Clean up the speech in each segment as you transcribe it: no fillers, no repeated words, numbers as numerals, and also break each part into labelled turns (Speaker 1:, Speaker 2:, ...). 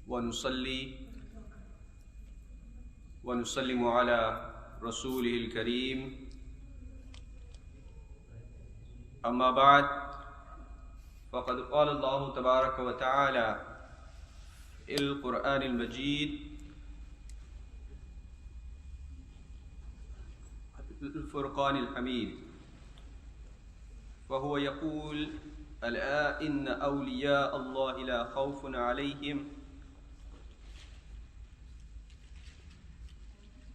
Speaker 1: वनुसल्ली वनुसल्लिमु अला रसूलिहिल करीम अम्मा बाद फ़क़द क़ाल अल्लाहु तबारक व तआला इल क़ुरआनिल मजीद अल फ़ुरक़ानिल हमीद फ़हुव यक़ूल अला इन्न औलिया अल्लाहि ला ख़ौफ़ुन अलैहिम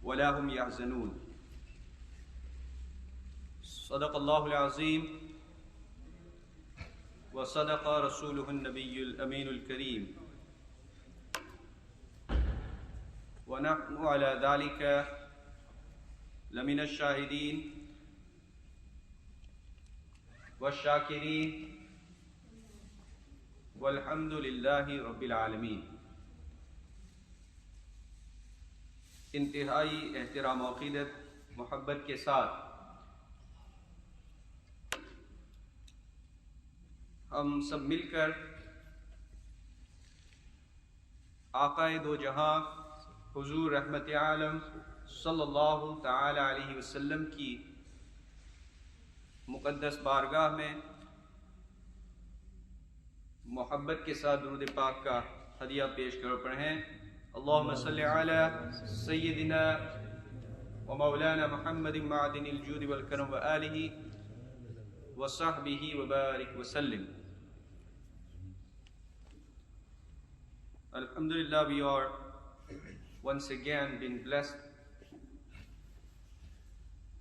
Speaker 1: वला हुम यहज़नून। सदक़ल्लाहुल अज़ीम व सदक़ रसूलुहुन नबियुल अमीनुल करीम व नहनु अला ज़ालिका लमिनश शाहिदीन वश्शाकिरीन वल्हम्दुलिल्लाहि रब्बिल आलमीन। इंतहाई एहतराम और अक़ीदत मोहब्बत के साथ हम सब मिलकर आक़ाए दो जहां हुज़ूर रहमत आलम सल्लल्लाहु ताला अलैहि वसल्लम की मुक़द्दस बारगाह में मोहब्बत के साथ दुरूद पाक का हदिया पेश कर पढ़ें। अल्लाहुम्मा सल्लि अला सय्यिदिना व मौलाना मुहम्मदिन मअदिनिल जूद वल करम व आलिहि व सहबिहि व बारिक व सल्लिम। Alhamdulillah, we are once again been blessed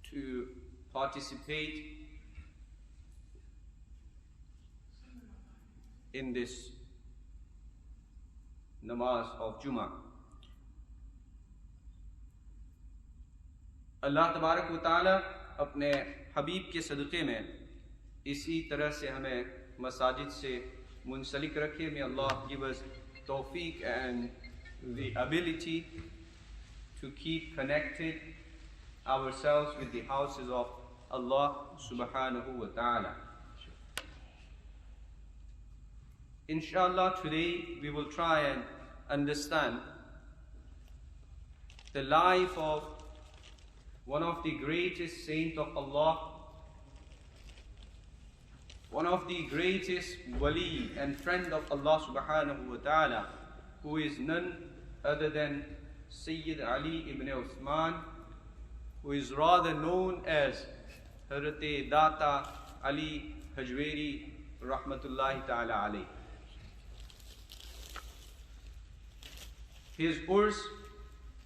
Speaker 1: to participate in this namaz of Jummah. अल्लाह तबारक व तआला अपने हबीब के सदक़े में इसी तरह से हमें मसाजिद से मुंसलिक रखे। May Allah give us tawfiq and the ability to keep connected ourselves with the houses of Allah subhanahu wa ta'ala. Inshallah, today we will try and understand the life of one of the greatest saints of Allah, one of the greatest wali and friend of Allah subhanahu wa ta'ala, who is none other than Sayyid Ali ibn Uthman, who is rather known as Hazrat Data Ali Hajweri rahmatullahi ta'ala alayh. His urs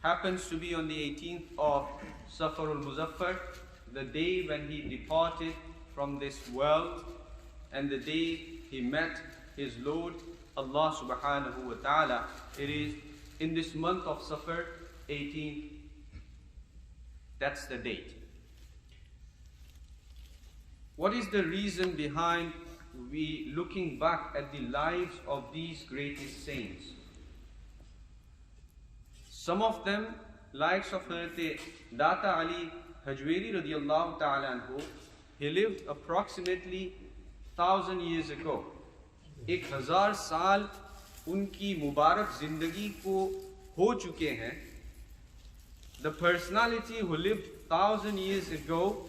Speaker 1: happens to be on the 18th of Safar al-Muzaffar, the day when he departed from this world and the day he met his Lord Allah subhanahu wa ta'ala. It is in this month of Safar 18, that's the date. What is the reason behind we looking back at the lives of these greatest saints? Some of them, likes of Hazrat Data Ali Hajweri radiyallahu ta'ala anhu, he lived approximately 1000 years ago. 1000 साल उनकी मुबारक जिंदगी को हो चुके हैं. The personality who lived 1000 years ago,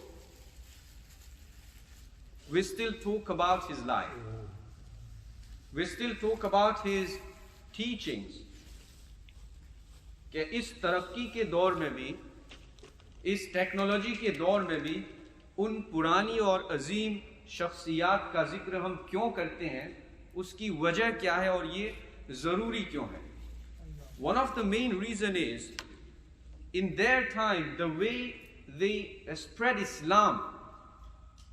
Speaker 1: we still talk about his life. We still talk about his teachings. कि इस तरक्की के दौर में भी, इस टेक्नोलॉजी के दौर में भी उन पुरानी और अजीम शख्सियात का जिक्र हम क्यों करते हैं, उसकी वजह क्या है और ये ज़रूरी क्यों है. One of the main reason is, in their time, the way they spread Islam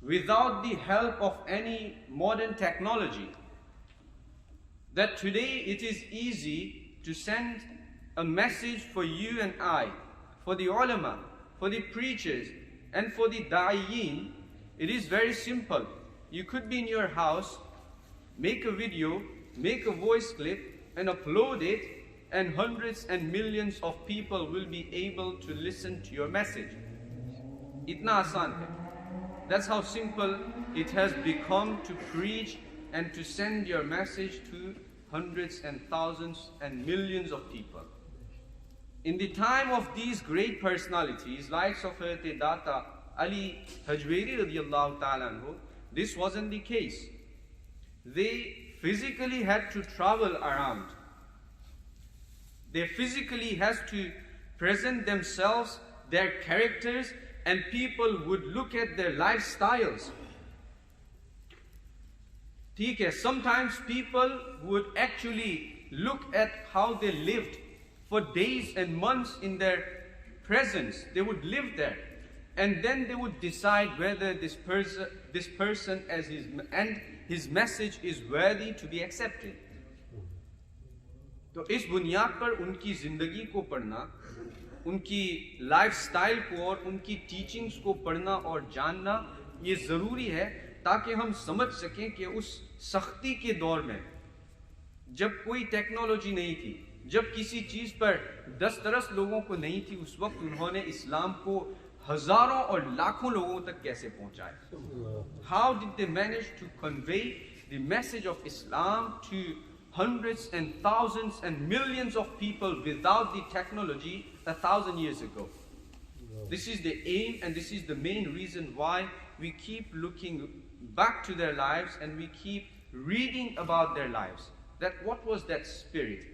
Speaker 1: without the help of any modern technology, that today it is easy to send a message for you and I, for the ulama, for the preachers, and for the da'iyeen. It is very simple. You could be in your house, make a video, make a voice clip, and upload it, and hundreds and millions of people will be able to listen to your message. Itna asan hai. That's how simple it has become to preach and to send your message to hundreds and thousands and millions of people. In the time of these great personalities, likes of Hazrat Data Ali Hajweri radiallahu ta'ala anhu, this wasn't the case. They physically had to travel around. They physically had to present themselves, their characters, and people would look at their lifestyles. Sometimes people would actually look at how they lived for days and months in their presence. They would live there. And then they would decide whether this person as his message is worthy to be accepted. तो इस बुनियाद पर उनकी जिंदगी को पढ़ना, उनकी lifestyle को और उनकी टीचिंग्स को पढ़ना और जानना ये ज़रूरी है ताकि हम समझ सकें कि उस सख्ती के दौर में जब कोई टेक्नोलॉजी नहीं थी, जब किसी चीज़ पर दस्तरस लोगों को नहीं थी, उस वक्त उन्होंने इस्लाम को हजारों और लाखों लोगों तक कैसे पहुंचाया? How did they manage to convey the message of Islam to hundreds and thousands and millions of people without the technology 1,000 years ago? This is the aim, and this is the main reason why we keep looking back to their lives and we keep reading about their lives. That what was that spirit?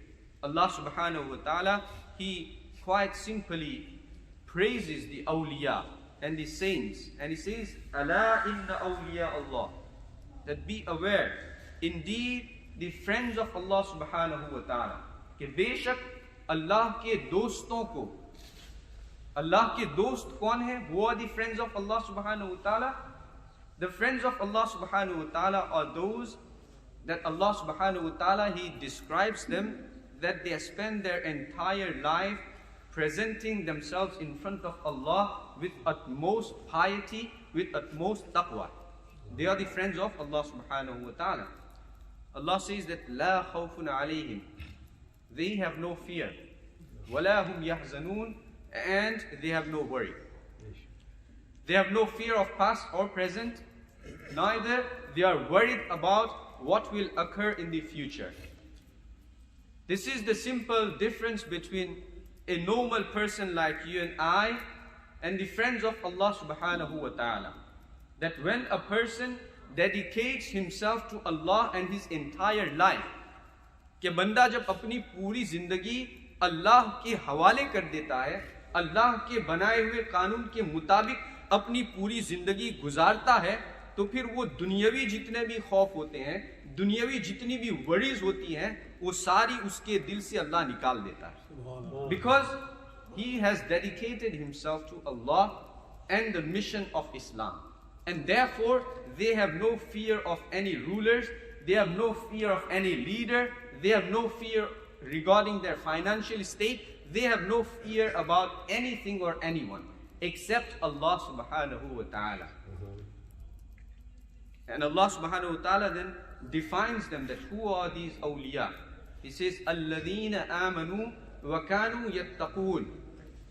Speaker 1: Allah subhanahu wa ta'ala, He quite simply praises the awliya and the saints, and He says, Ala inna awliya Allah, that be aware, indeed the friends of Allah subhanahu wa ta'ala, कि बेशक अल्लाह के दोस्तों को, अल्लाह के दोस्त कौन है? Who are the friends of Allah subhanahu wa ta'ala? The friends of Allah subhanahu wa ta'ala are those that Allah subhanahu wa ta'ala, He describes them that they spend their entire life presenting themselves in front of Allah with utmost piety, with utmost taqwa. They are the friends of Allah subhanahu wa ta'ala. Allah says that La khawfun alayhim, they have no fear. Wala hum yahzanun, and they have no worry. They have no fear of past or present, neither they are worried about what will occur in the future. This is the simple difference between a normal person like you and I and the friends of Allah subhanahu wa ta'ala. That when a person dedicates himself to Allah and his entire life, कि बंदा जब अपनी पूरी जिंदगी अल्लाह के हवाले कर देता है, अल्लाह के बनाए हुए कानून के मुताबिक अपनी पूरी जिंदगी गुजारता है, तो फिर वो दुनियावी जितने भी खौफ होते हैं, दुनियावी जितनी भी वरीज होती हैं, वो सारी उसके दिल से अल्लाह निकाल देता है. Because he has dedicated himself to Allah and the mission of Islam. And therefore, they have no fear of any rulers, they have no fear of any leader, they have no fear regarding their financial state, they have no fear about anything or anyone except Allah subhanahu wa ta'ala. And Allah subhanahu wa ta'ala then defines them, that who are these awliya? He says, الَّذِينَ آمَنُوا وَكَانُوا يَتَّقُونَ,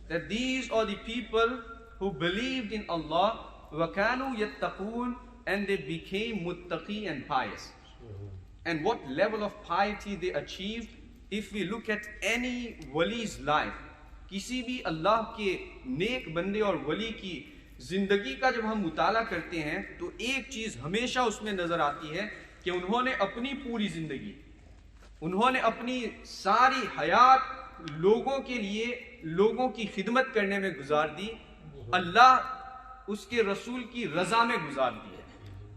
Speaker 1: that these are the people who believed in Allah, وَكَانُوا يَتَّقُونَ, and they became muttaqi and pious. And what level of piety they achieved, if we look at any wali's life, किसी भी अल्लाह के नेक बंदे और वली की जिंदगी का जब हम मुताला करते हैं, तो एक चीज हमेशा उसमें नजर आती है कि उन्होंने अपनी पूरी जिंदगी, उन्होंने अपनी सारी हयात लोगों के लिए, लोगों की खिदमत करने में गुजार दी, अल्लाह उसके रसूल की रजा में गुजार दी.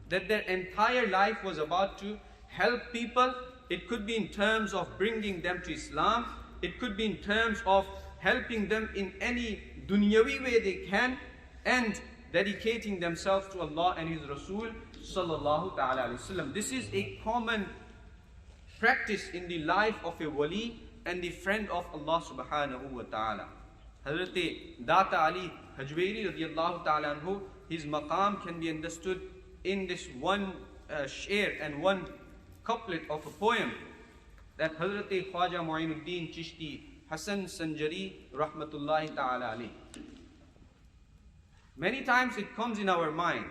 Speaker 1: That their entire life was about to help people. It could be in terms of bringing them to Islam, it could be in terms of helping them in any dunyawi way they can, and dedicating themselves to Allah and His Rasul sallallahu ta'ala alayhi wasallam. This is a common practice in the life of a wali and the friend of Allah subhanahu wa ta'ala. Hazrat Data Ali Hajweri radiyallahu ta'ala anhu, his maqam can be understood in this one shair and one couplet of a poem that Hazrat Khwaja Mu'inuddin Chishti Hasan Sanjari rahmatullahi ta'ala alayhi. Many times it comes in our mind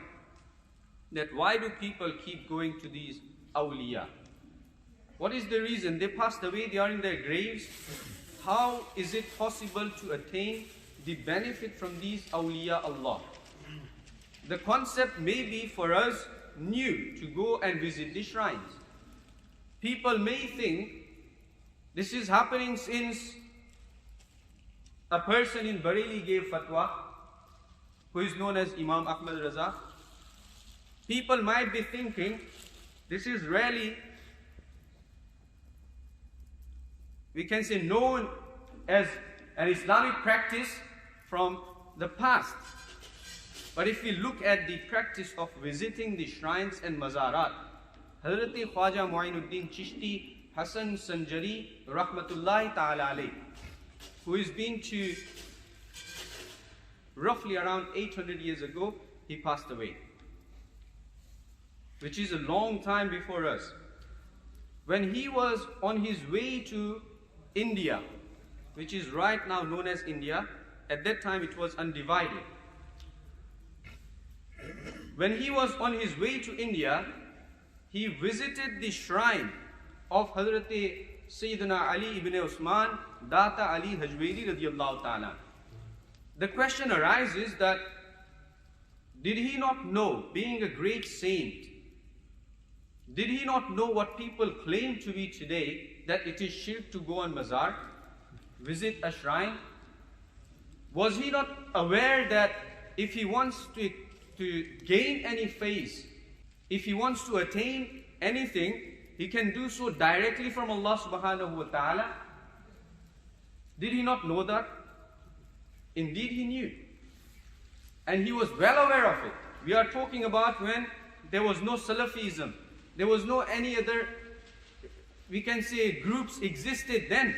Speaker 1: that why do people keep going to these awliya? What is the reason? They passed away, they are in their graves. How is it possible to attain the benefit from these awliya Allah? The concept may be for us new to go and visit the shrines. People may think this is happening since a person in Bareilly gave fatwa, who is known as Imam Ahmad Raza. People might be thinking this is really, we can say, known as an Islamic practice from the past. But if we look at the practice of visiting the shrines and mazarat, Hazrat Khwaja Mu'inuddin Chishti Hasan Sanjari Rahmatullahi Ta'ala alayh, who has been to roughly around 800 years ago, he passed away, which is a long time before us. When he was on his way to India, which is right now known as India, at that time it was undivided. When he was on his way to India, he visited the shrine of Hazrat Sayyidina Ali ibn Usman, Data Ali Hajweri radiyallahu ta'ala. The question arises that, did he not know, being a great saint, did he not know what people claim to be today, that it is shirk to go on mazar, visit a shrine? Was he not aware that if he wants to gain any faith, if he wants to attain anything, he can do so directly from Allah subhanahu wa ta'ala? Did he not know that? Indeed he knew. And he was well aware of it. We are talking about when there was no Salafism, there was no any other, we can say, groups existed then.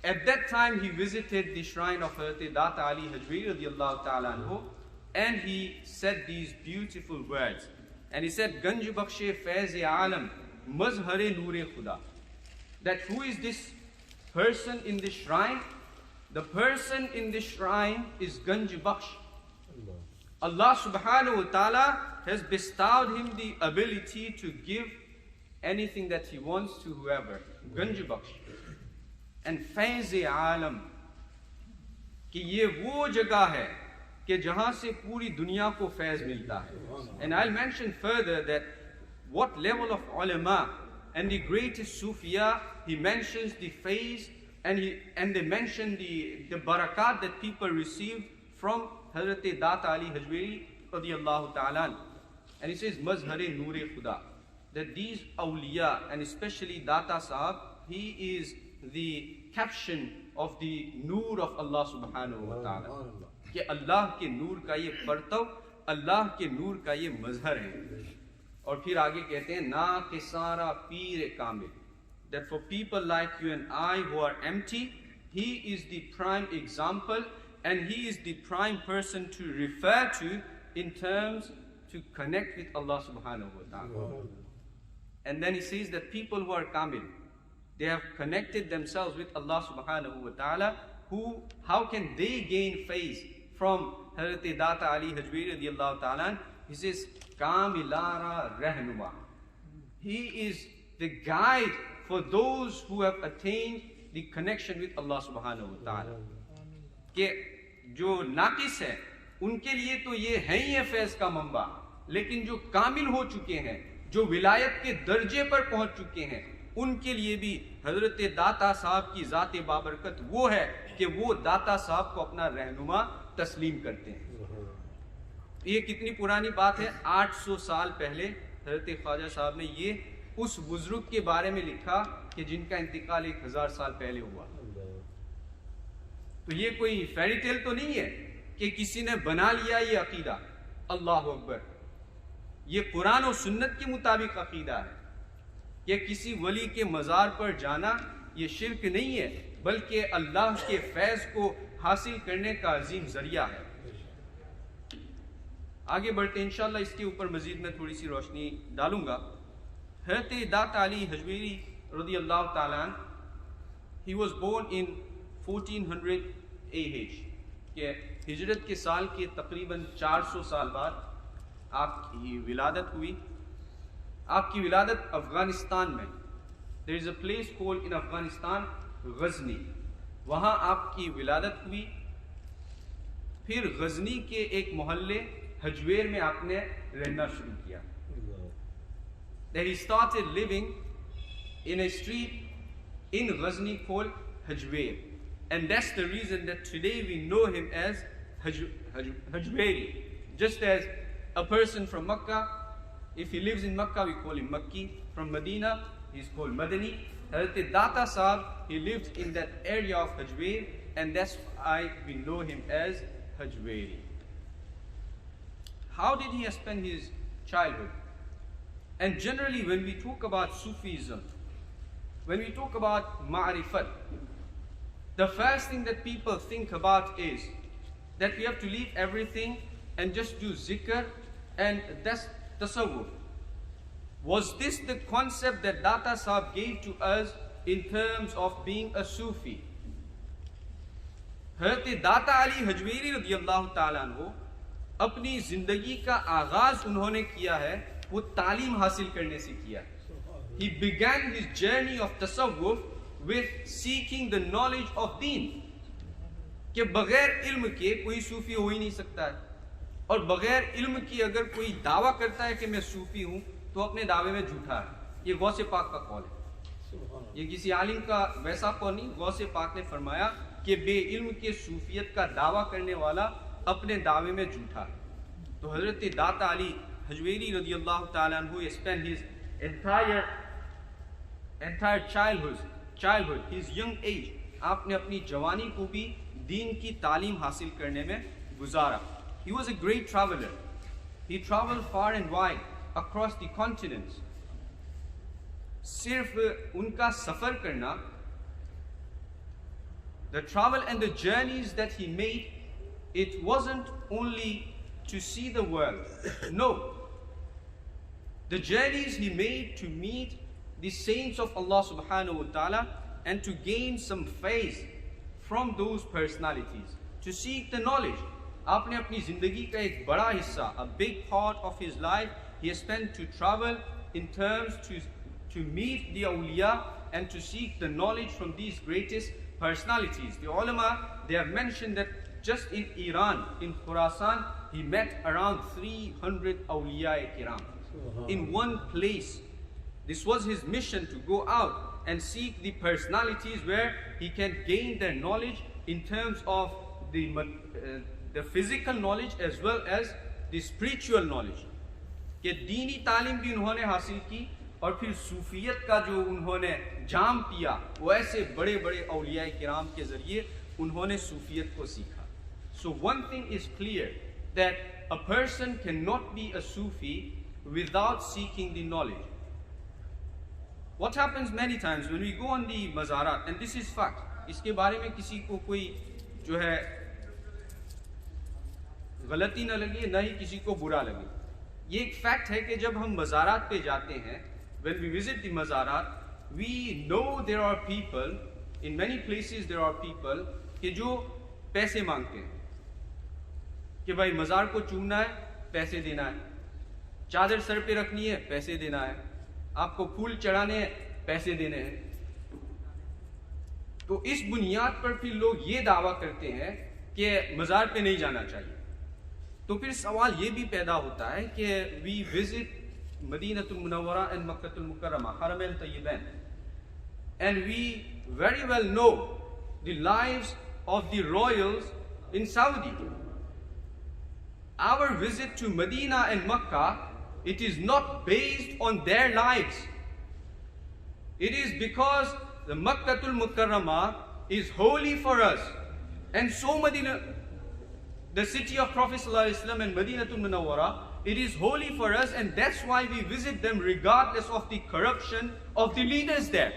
Speaker 1: At that time he visited the shrine of Hazrat Data Ali Hajweri radiyallahu ta'ala anhu, and he said these beautiful words. And he said, Ganj Bakshe Faiz-e Alam Mazhar-e Noor-e Khuda. That who is this person in the shrine? The person in the shrine is Ganj Baksh. Allah subhanahu wa ta'ala has bestowed him the ability to give anything that he wants to whoever. Ganj Baksh. And Faiz-e Alam, कि ये वो जगह है कि जहाँ से पूरी दुनिया को फैज़ मिलता है. And I'll mention further that what level of ulama and the greatest Sufiya, he mentions the faiz and they mention the barakat that people received from Hazrat Data Ali Hajweri radiyallahu ta'ala. And he says, Mazhar-e Noor-e Khuda, that these awliya, and especially Data Sahab, he is the caption of the Noor of Allah subhanahu wa ta'ala. कि अल्लाह के नूर का ये परतव, अल्लाह के नूर का ये मजहर है. और फिर आगे कहते हैं ना के सारा पीर कामिल, that for people like you and I who are empty, he is the prime example and he is the prime person to refer to in terms to connect with Allah subhanahu wa ta'ala. And then he says that people who are kamil, they have connected themselves with Allah subhanahu wa ta'ala. How can they gain faith from Hazrat Data Ali Hajweri radiyallahu ta'ala? He says, Kamilara Rahnuma. He is the guide for those who have attained the connection with Allah subhanahu wa ta'ala. कि जो नाकिस है उनके लिए तो ये है ही है फैज का मंबा, लेकिन जो कामिल हो चुके हैं, जो विलायत के दर्जे पर पहुंच चुके हैं, उनके लिए भी हजरत दाता साहब की ज़ात बाबरकत वो है कि वो दाता साहब को अपना रहनुमा तस्लीम करते हैं. ये कितनी पुरानी बात है, 800 साल पहले हजरत ख्वाजा साहब ने ये उस बुजुर्ग के बारे में लिखा कि जिनका इंतकाल 1000 साल पहले हुआ. तो ये कोई फेरी टेल तो नहीं है कि किसी ने बना लिया ये अकीदा. अल्लाह अकबर, ये कुरान और सुन्नत के मुताबिक अकीदा है कि किसी वली के मज़ार पर जाना ये शिर्क नहीं है, बल्कि अल्लाह के फैज़ को हासिल करने का अजीम ज़रिया है. आगे बढ़ते इंशाअल्लाह इसके ऊपर मज़ीद मैं थोड़ी सी रोशनी डालूंगा. हज़रत दाता अली हजवेरी रज़ियल्लाहु ताला अन्हु, he was born in 1400 AH, के हिजरत के साल के तकरीबन 400 साल बाद आपकी विलादत हुई. आपकी विलादत अफ़गानिस्तान में There is a place called in Afghanistan Ghazni. वहाँ आपकी विलादत हुई, फिर गजनी के एक मोहल्ले हजवेर में आपने रहना शुरू किया. That he started living in a street in Ghazni called Hajwer, and that's the reason that today we know him as Hajweri. Just as a person from Makkah, if he lives in Makkah, we call him Makki. From Medina, he's called Madani. Hazrat Data Sahab, he lived in that area of Hajwer, and that's why we know him as Hajweri. How did he spend his childhood? And generally, when we talk about Sufism, when we talk about Ma'rifat, the first thing that people think about is that we have to leave everything and just do zikr, and that's tasawwuf. Was this the concept that Data Sahab gave to us in terms of being a Sufi? Hazrat Data Ali Hajweri radiyallahu ta'ala anhu, अपनी जिंदगी का आगाज उन्होंने किया है वो तालीम हासिल करने से किया. He began his journey of tasawwuf with seeking the knowledge of deen. कि बगैर इल्म के कोई सूफी हो ही नहीं सकता है, और बगैर इल्म की अगर कोई दावा करता है कि मैं सूफी हूं तो अपने दावे में झूठा है. ये गौसे पाक का कौल है, ये किसी आलिम का वैसा कौल नहीं. गौसे पाक ने फरमाया कि बे इल्म के सूफियत का दावा करने वाला अपने दावे में झूठा. तो हजरत दाता अली हजवेरी रदियल्लाहु ताला अन्हु spent his entire childhood, his young age, आपने अपनी जवानी को भी दीन की तालीम हासिल करने में गुजारा. He was a great traveler. He traveled far and wide across the continents. सिर्फ उनका सफर करना, the travel and the journeys that he made, it wasn't only to see the world. No. The journeys he made to meet the saints of Allah subhanahu wa ta'ala and to gain some faith from those personalities, to seek the knowledge. आपने अपनी जिंदगी का एक बड़ा हिस्सा, a big part of his life, he has spent to travel in terms to meet the awliya and to seek the knowledge from these greatest personalities. The ulama, they have mentioned that just in Iran, in Khurasan, he met around 300 awliya kiram in one place. This was his mission, to go out and seek the personalities where he can gain their knowledge in terms of the physical knowledge as well as the spiritual knowledge. कि दीनी तालीम भी उन्होंने हासिल की और फिर सूफियत का जो उन्होंने जाम पिया वो ऐसे बड़े बड़े औलिया किराम के जरिए उन्होंने सूफियत को सीखा. So one thing is clear, that a person cannot be a Sufi without seeking the knowledge. What happens many times when we go on the mazarat, and this is fact, इसके बारे में किसी को कोई जो है गलती न लगे न ही किसी को बुरा लगे. ये एक फैक्ट है कि जब हम मज़ारात पे जाते हैं, when we visit the mazarat, we know there are people, in many places there are people कि जो पैसे मांगते हैं कि भाई मज़ार को चूमना है, पैसे देना है, चादर सर पे रखनी है, पैसे देना है, आपको फूल चढ़ाने हैं, पैसे देने हैं. तो इस बुनियाद पर फिर लोग ये दावा करते हैं कि मज़ार पे नहीं जाना चाहिए. तो फिर सवाल ये भी पैदा होता है कि वी विजिट मदीनतुल मुनव्वरा एंड मक्कतुल मुकर्रमा, हरमैन तय्यबैन, and we very well know the lives of the royals in Saudi. Our visit to Medina and Makkah, it is not based on their lives. It is because the Makkatul Mukarramah is holy for us. And so Medina, the city of Prophet ﷺ and Madinatul Munawwara, it is holy for us, and that's why we visit them regardless of the corruption of the leaders there.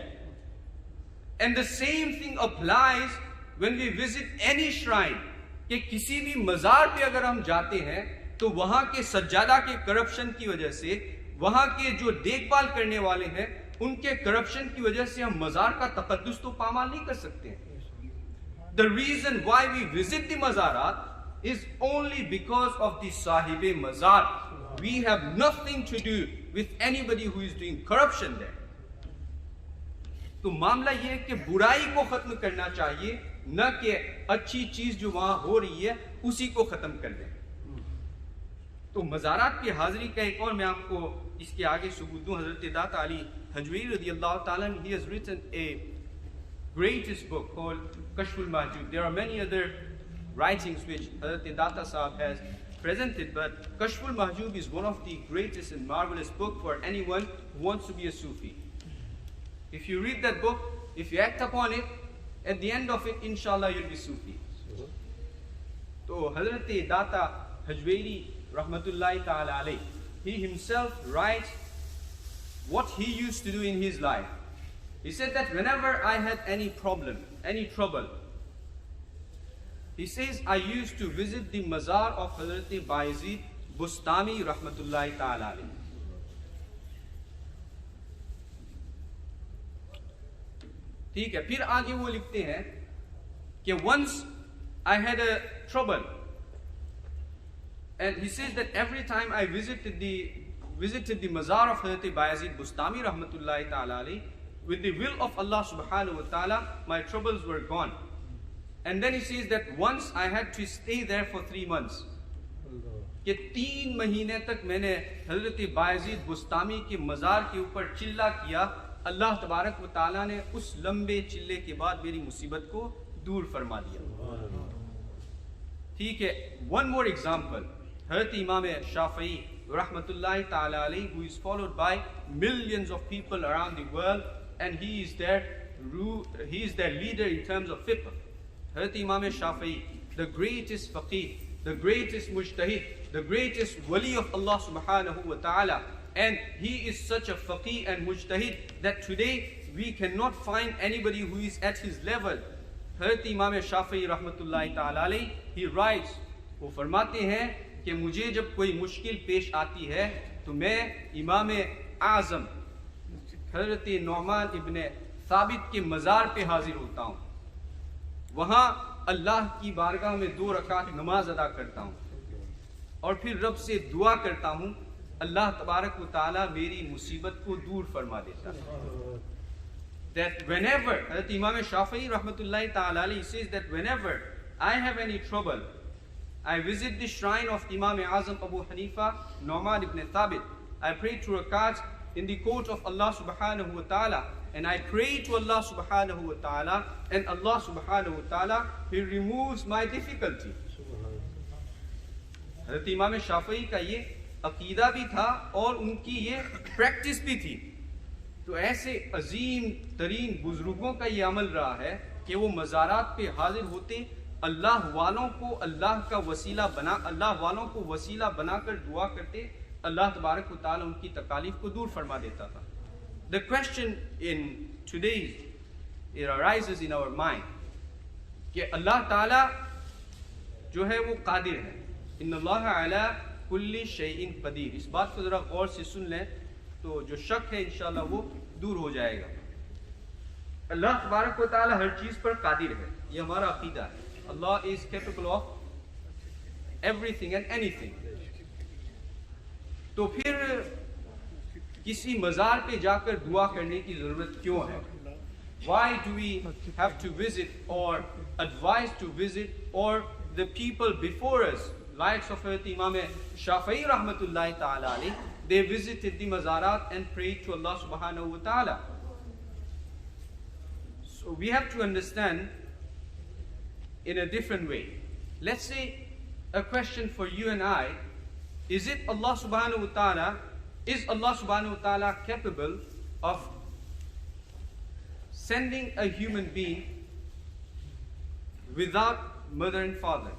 Speaker 1: And the same thing applies when we visit any shrine. कि किसी भी मज़ार पे अगर हम जाते हैं तो वहाँ के सज्जादा के करप्शन की वजह से, वहाँ के जो देखभाल करने वाले हैं उनके करप्शन की वजह से हम मज़ार का तक़द्दुस तो पामाल नहीं कर सकते हैं. The reason why we visit the mazarat is only because of the sahibe mazar. We have nothing to do with anybody who is doing corruption there. तो मामला ये है कि बुराई को खत्म करना चाहिए, न कि अच्छी चीज जो वहां हो रही है उसी को खत्म कर दें। तो मज़ारात की हाजिरी का एक और मैं आपको इसके आगे सबूत दूं। हजरत दाता अली हजवीरी रज़ियल्लाहु ताला अन्हु, he has written a greatest book called Kashful Mahjub. There are many other writings which Hazrat Data Sahab has presented, but Kashful Mahjub is one of the greatest and marvelous book for anyone who wants to be a Sufi. If you read that book, if you act upon it, at the end of it, inshallah, you'll be Sufi. So Hazrat Data Hajweri Rahmatullahi Ta'ala alayh, he himself writes what he used to do in his life. He said that whenever I had any problem, any trouble, he says I used to visit the mazar of Hazrat Bayezid Bustami Rahmatullahi Ta'ala alayh. ठीक है, फिर आगे वो लिखते हैं कि once I had a trouble, and he says that every time I visited the mazar of Hazrat Bayezid Bustami Rahmatullahi Ta'ala alayh, with the will of Allah subhanahu wa ta'ala, my troubles were gone. And then he says that once I had to stay there for 3 months. कि 3 महीने तक मैंने हजरत बायजीद बुस्तामी के मज़ार के ऊपर चिल्ला किया, अल्लाह तबारक व ताला ने उस लंबे चिल्ले के बाद मेरी मुसीबत को दूर फरमा दिया। ठीक है, one more example, हजरत इमाम शाफई रहमतुल्लाहि ताला अलैह, who is followed by millions of people around the world, and he is their leader in terms of fiqh. Hazrat Imam Shafi'i, the greatest faqih, the greatest mujtahid, the greatest wali of Allah subhanahu wa ta'ala, and he is such a faqih and mujtahid that today we cannot find anybody who is at his level. Hazrat Imam Shafi'i rahmatullahi ta'ala alayh, he writes, वो फरमाते हैं कि मुझे जब कोई मुश्किल पेश आती है तो मैं इमाम आज़म हजरत नौमान इब्ने साबित के मज़ार पे हाजिर होता हूँ, वहाँ अल्लाह की बारगाह में 2 रकात नमाज अदा करता हूँ और फिर रब से दुआ करता हूँ, अल्लाह तबारक व ताला मेरी मुसीबत को दूर फरमा देता है। That whenever, Hazrat Imam Shafi'i rahmatullahi ta'ala alayhi says that whenever I have any trouble, I visit the shrine of Imam Azam Abu Hanifa Nu'man ibn Thabit. I pray 2 rakats in the court of Allah subhanahu wa ta'ala, and I pray to Allah subhanahu wa ta'ala, and Allah subhanahu wa ta'ala, He removes my difficulty. हज़रत इमाम शाफ़ई का ये अकीदा भी था और उनकी ये प्रैक्टिस भी थी। तो ऐसे अजीम तरीन बुजुर्गों का ये अमल रहा है कि वो मज़ारात पे हाजिर होते, अल्लाह वालों को अल्लाह का वसीला बना, अल्लाह वालों को वसीला बनाकर दुआ करते, अल्लाह तबारक व तआला उनकी तकालीफ को दूर फरमा देता था। The question in today, it arises in our mind कि अल्लाह ताला जो है वो कादिर है, इन्नल्लाह अला कुल्ली शैइन क़दीर। इस बात को ज़रा गौर से सुन लें तो जो शक है इंशाअल्लाह वो दूर हो जाएगा। अल्लाह तबारक व तआला हर चीज़ पर कादिर है, ये हमारा अकीदा है। Allah is capable of everything and anything। तो फिर किसी मज़ार पे जाकर दुआ करने की ज़रूरत क्यों है? Why do we have to visit or advise to visit, or the people before us, likes of Imam Shafi'i rahmatullahi ta'ala alayh, they visited the mazarat and prayed to Allah subhanahu wa ta'ala. So we have to understand in a different way. Let's say a question for you and I, is Allah subhanahu wa ta'ala capable of sending a human being without mother and father?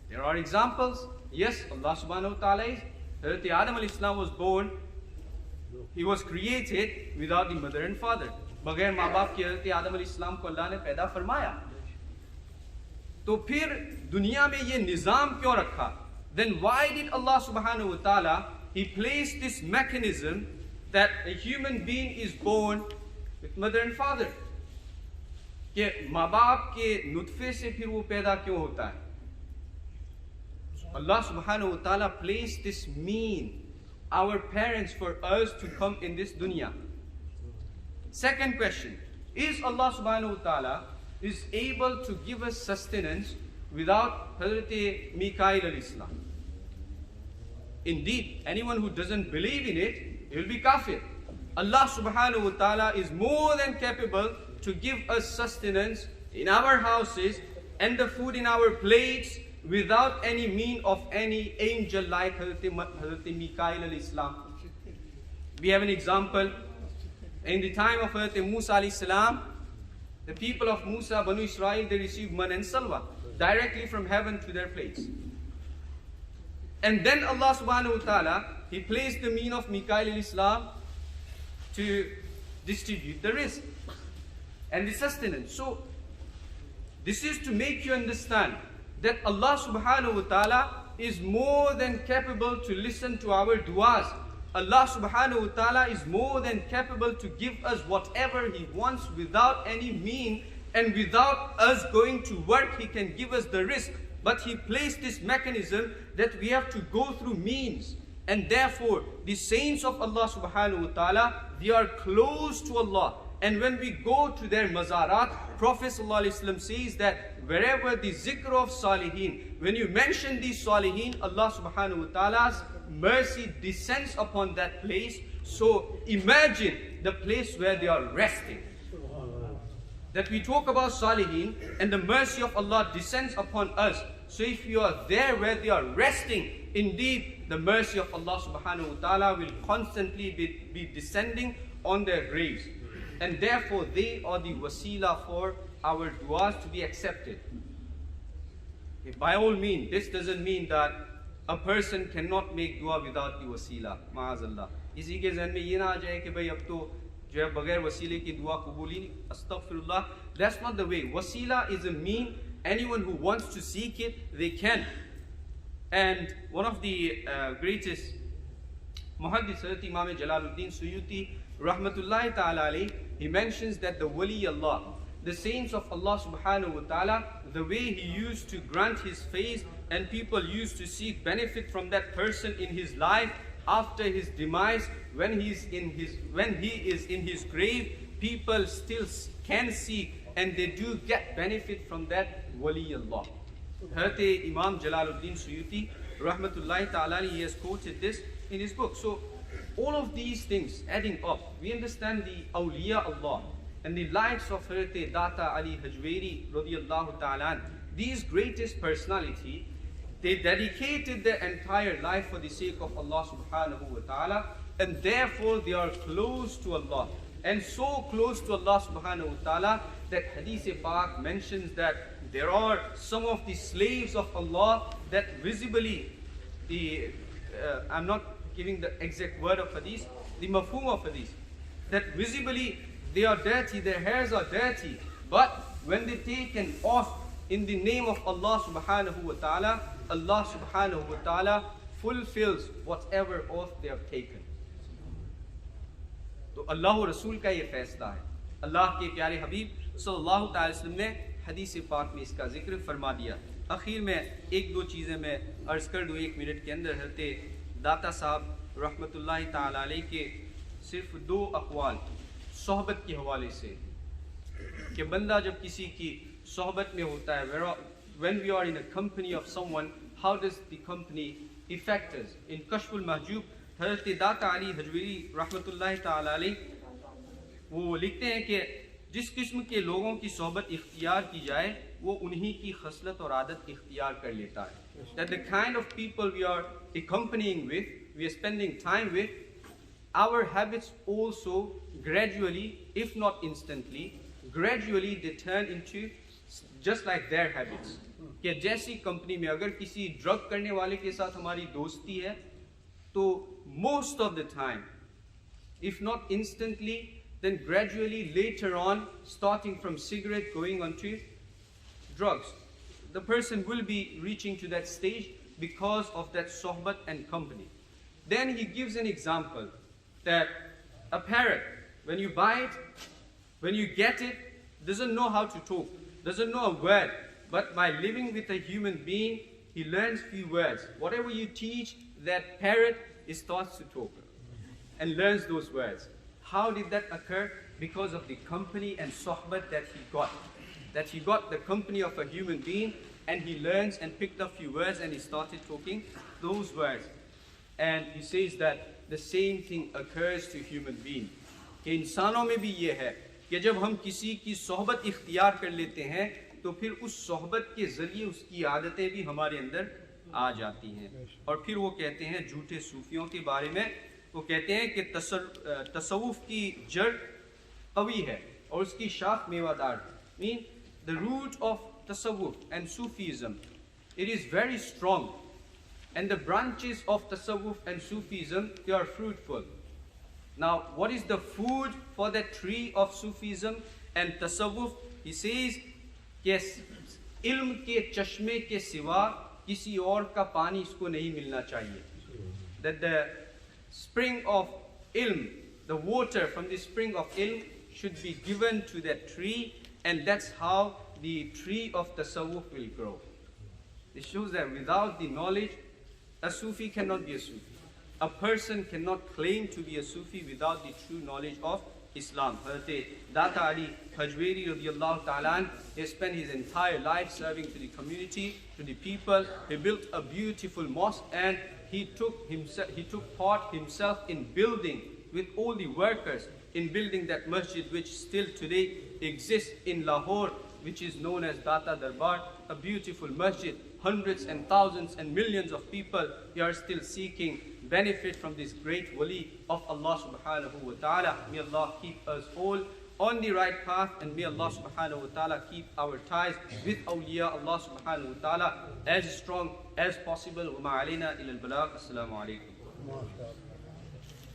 Speaker 1: There are examples. Yes, Allah subhanahu wa ta'ala is. Hazrat Adam alayhi salam was born, he was created without the mother and father. बगैर माँ बाप के हज़रत आदम अलैहिस्सलाम को अल्लाह ने पैदा फरमाया। तो फिर दुनिया में ये निज़ाम क्यों रखा? Then why did Allah subhanahu wa ta'ala, He placed this mechanism that a human being is born with mother and father? कि माँ बाप के नुत्फे से फिर वो पैदा क्यों होता है? Allah subhanahu wa ta'ala placed this mean, our parents, for us to come in this dunya. Second question, is Allah subhanahu wa ta'ala is able to give us sustenance without Hazrat Mikail alayhi salam? Indeed, anyone who doesn't believe in it, he will be kafir. Allah subhanahu wa ta'ala is more than capable to give us sustenance in our houses and the food in our plates without any mean of any angel like Hazrat Mikail alayhi salam. We have an example. In the time of Hazrat Musa alayhi salam, the people of Musa, Banu Israel, they received man and salwa directly from heaven to their plates. And then Allah subhanahu wa ta'ala, He placed the mean of Mikail alayhi salam to distribute the rizq and the sustenance. So, this is to make you understand that Allah subhanahu wa ta'ala is more than capable to listen to our du'as. Allah subhanahu wa ta'ala is more than capable to give us whatever He wants without any mean, and without us going to work, He can give us the rizq. But He placed this mechanism that we have to go through means. And therefore, the saints of Allah subhanahu wa ta'ala, they are close to Allah. And when we go to their mazarat, Prophet sallallahu alaihi wasallam says that wherever the zikr of salihin, when you mention these salihin, Allah subhanahu wa ta'ala's mercy descends upon that place. So imagine the place where they are resting. That we talk about salihin and the mercy of Allah descends upon us. So if you are there where they are resting, indeed the mercy of Allah subhanahu wa ta'ala will constantly be descending on their graves. And therefore they are the wasila for our du'as to be accepted. Okay, by all means, this doesn't mean that a person cannot make dua without the wasila. Ma'azallah. इसी के ज़हन में ये ना आ जाए कि भाई अब तो जो है बगैर वसीले की दुआ कबूल ही नहीं. Astaghfirullah. That's not the way. Wasila is a mean. Anyone who wants to seek it, they can. And one of the greatest Muhaddis Imam Jalaluddin Suyuti Rahmatullahi Ta'ala alayhi, he mentions that the wali Allah, the saints of Allah subhanahu wa ta'ala, the way he used to grant his faith and people used to seek benefit from that person in his life after his demise, when he is in his grave, people still can seek and they do get benefit from that wali Allah. Hazrat Imam Jalaluddin Suyuti Rahmatullahi Ta'ala, he has quoted this in his book. So all of these things adding up, we understand the awliya Allah and the likes of Hazrat Data Ali Hajweri radiyallahu ta'ala. These greatest personality, they dedicated their entire life for the sake of Allah subhanahu wa ta'ala, and therefore they are close to Allah. And so close to Allah subhanahu wa ta'ala that Hadith Pak mentions that there are some of the slaves of Allah that visibly, I'm not giving the exact word of Hadith, the mafhum of Hadith, that visibly they are dirty, their hairs are dirty, but when they take an oath in the name of Allah subhanahu wa ta'ala, Allah subhanahu wa ta'ala fulfills whatever oath they have taken. तो अल्लाह रसूल का ये फैसला है. अल्लाह के प्यारे हबीब सल्लल्लाहु अलैहि वसल्लम ने हदीस पाक में इसका जिक्र फरमा दिया. आखिर में एक दो चीज़ें मैं अर्ज़ कर दूँ 1 मिनट के अंदर. हज़रत दाता साहब रहमतुल्लाहि ताला अलैह के सिर्फ 2 अक़वाल सोहबत के हवाले से, कि बंदा जब किसी की सोहबत में होता है, when we are in a company of someone, how does the company affect us? In Kashful Mahjub, हज़रत दाता अली हजवेरी रहमतुल्लाहि ताला अलैह वो लिखते हैं कि जिस किस्म के लोगों की सोहबत इख्तियार की जाए वो उन्हीं की खसलत और आदत इख्तियार कर लेता है. That the kind of people we are accompanying with, we are spending time with, our habits also gradually, if not instantly, gradually they turn into just like their habits. कि जैसी कंपनी में अगर किसी ड्रग करने वाले के साथ हमारी दोस्ती है तो most of the time, if not instantly, then gradually later on, starting from cigarette going on to drugs, the person will be reaching to that stage because of that sohbat and company. Then he gives an example that a parrot, when you buy it, when you get it, doesn't know how to talk, doesn't know a word, but by living with a human being, he learns few words. Whatever you teach, that parrot starts to talk and learns those words. How did that occur? Because of the company and sohbat that he got. That he got the company of a human being, and he learns and picked up few words and he started talking those words. And he says that the same thing occurs to human being. कि इंसानों में भी ये है कि जब हम किसी की सोहबत इख्तियार कर लेते हैं तो फिर उस सोहबत के जरिए उसकी आदतें भी हमारे अंदर आ जाती हैं। और फिर वो कहते हैं झूठे सूफियों के बारे में, वो कहते हैं कि तसव्वुफ की जड़ कवी है और उसकी शाख मेवादार। Mean the root of tasawwuf and Sufism, it is very strong, and the branches of tasawwuf and Sufism, they are fruitful. Now, what is the food for the tree of Sufism and tasawwuf? He says, yes, ilm ke chashme ke siwa kisi aur ka pani isko nahi milna chahiye. That the spring of ilm, the water from the spring of ilm should be given to that tree, and that's how the tree of tasawwuf will grow. It shows that without the knowledge, a Sufi cannot be a Sufi. A person cannot claim to be a Sufi without the true knowledge of Islam. Hazrat Data Ali Hajweri radiyallahu ta'ala, he spent his entire life serving to the community, to the people. He built a beautiful mosque, and he took part himself in building with all the workers in building that masjid which still today exists in Lahore, which is known as Data Darbar, a beautiful masjid. Hundreds and thousands and millions of people are still seeking benefit from this great wali of Allah subhanahu wa ta'ala. May Allah keep us all on the right path, and may Allah subhanahu wa ta'ala keep our ties with awliya Allah subhanahu wa ta'ala as strong as possible. Wa ma'alina ila al-balagh. Assalamu alaikum.